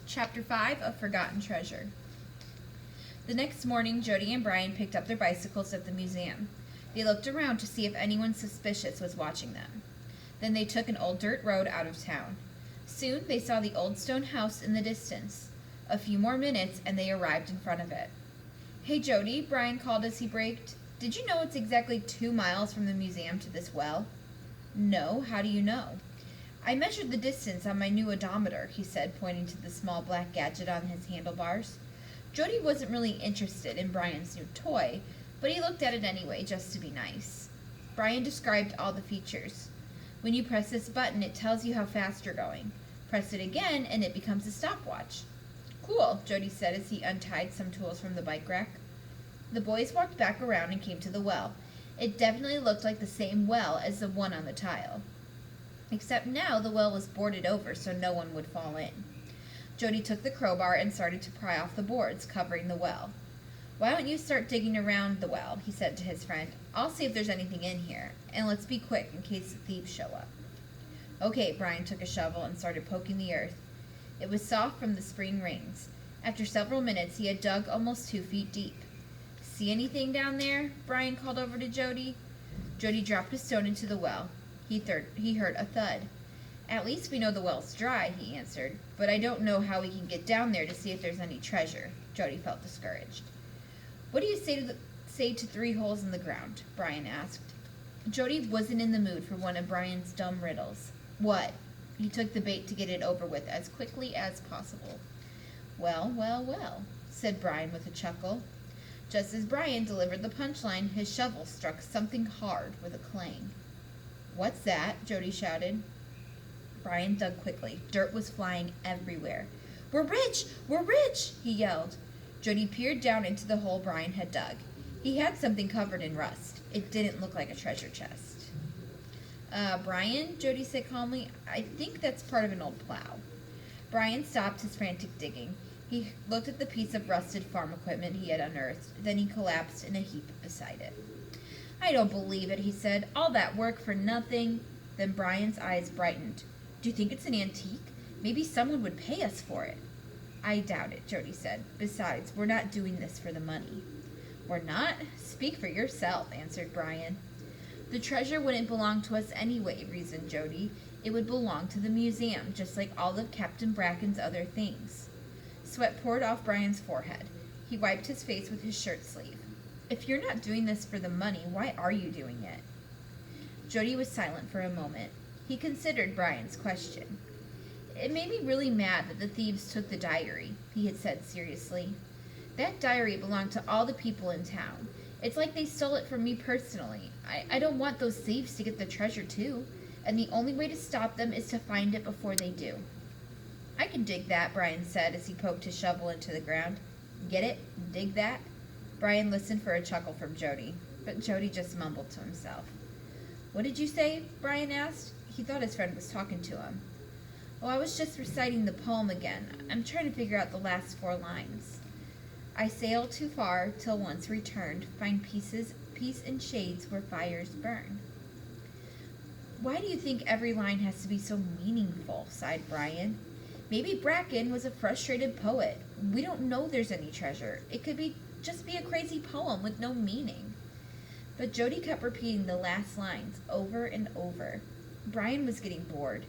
Chapter 5 of Forgotten Treasure. The next morning, Jody and Brian picked up their bicycles at the museum. They looked around to see if anyone suspicious was watching them. Then they took an old dirt road out of town. Soon they saw the old stone house in the distance. A few more minutes and they arrived in front of it. "Hey Jody," Brian called as he braked. "Did you know it's exactly 2 miles from the museum to this well?" "No, how do you know?" "I measured the distance on my new odometer," he said, pointing to the small black gadget on his handlebars. Jody wasn't really interested in Brian's new toy, but he looked at it anyway, just to be nice. Brian described all the features. "When you press this button, it tells you how fast you're going. Press it again, and it becomes a stopwatch." "Cool," Jody said as he untied some tools from the bike rack. The boys walked back around and came to the well. It definitely looked like the same well as the one on the tile. Except now the well was boarded over so no one would fall in. Jody took the crowbar and started to pry off the boards covering the well. "Why don't you start digging around the well," he said to his friend. "I'll see if there's anything in here, and let's be quick in case the thieves show up." "Okay," Brian took a shovel and started poking the earth. It was soft from the spring rains. After several minutes he had dug almost 2 feet deep. "See anything down there?" Brian called over to Jody. Jody dropped a stone into the well. He heard a thud. "At least we know the well's dry," he answered, "but I don't know how we can get down there to see if there's any treasure." Jody felt discouraged. "What do you say to 3 holes in the ground?" Brian asked. Jody wasn't in the mood for one of Brian's dumb riddles. "What?" He took the bait to get it over with as quickly as possible. Well, said Brian with a chuckle. Just as Brian delivered the punchline, his shovel struck something hard with a clang. "What's that?" Jody shouted. Brian dug quickly. Dirt was flying everywhere. "We're rich! We're rich!" he yelled. Jody peered down into the hole Brian had dug. He had something covered in rust. It didn't look like a treasure chest. Brian," Jody said calmly, "I think that's part of an old plow." Brian stopped his frantic digging. He looked at the piece of rusted farm equipment he had unearthed. Then he collapsed in a heap beside it. "I don't believe it," he said. "All that work for nothing." Then Brian's eyes brightened. "Do you think it's an antique? Maybe someone would pay us for it." "I doubt it," Jody said. "Besides, we're not doing this for the money." "We're not? Speak for yourself," answered Brian. "The treasure wouldn't belong to us anyway," reasoned Jody. "It would belong to the museum, just like all of Captain Bracken's other things." Sweat poured off Brian's forehead. He wiped his face with his shirt sleeve. "If you're not doing this for the money, why are you doing it?" Jody was silent for a moment. He considered Brian's question. "It made me really mad that the thieves took the diary," he had said seriously. "That diary belonged to all the people in town. It's like they stole it from me personally. I don't want those thieves to get the treasure too, and the only way to stop them is to find it before they do." "I can dig that," Brian said as he poked his shovel into the ground. "Get it? Dig that?" Brian listened for a chuckle from Jody, but Jody just mumbled to himself. "What did you say?" Brian asked. He thought his friend was talking to him. "Oh, I was just reciting the poem again. I'm trying to figure out the last 4 lines. I sailed too far, till once returned, find peace in shades where fires burn." "Why do you think every line has to be so meaningful?" sighed Brian. "Maybe Bracken was a frustrated poet. We don't know there's any treasure. It could just be a crazy poem with no meaning." But Jody kept repeating the last lines over and over. Brian was getting bored.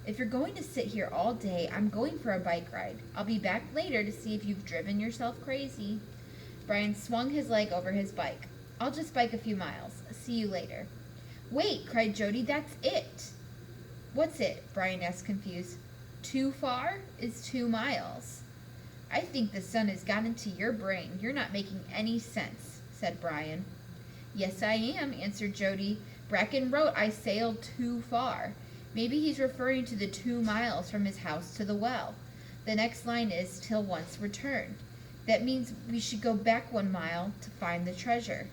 "If you're going to sit here all day, I'm going for a bike ride. I'll be back later to see if you've driven yourself crazy." Brian swung his leg over his bike. "I'll just bike a few miles. See you later." "Wait," cried Jody, "that's it." "What's it?" Brian asked, confused. "Too far is 2 miles. "I think the sun has got into your brain. You're not making any sense," said Brian. "Yes, I am," answered Jody. "Bracken wrote I sailed too far. Maybe he's referring to the 2 miles from his house to the well. The next line is till once returned. That means we should go back 1 mile to find the treasure."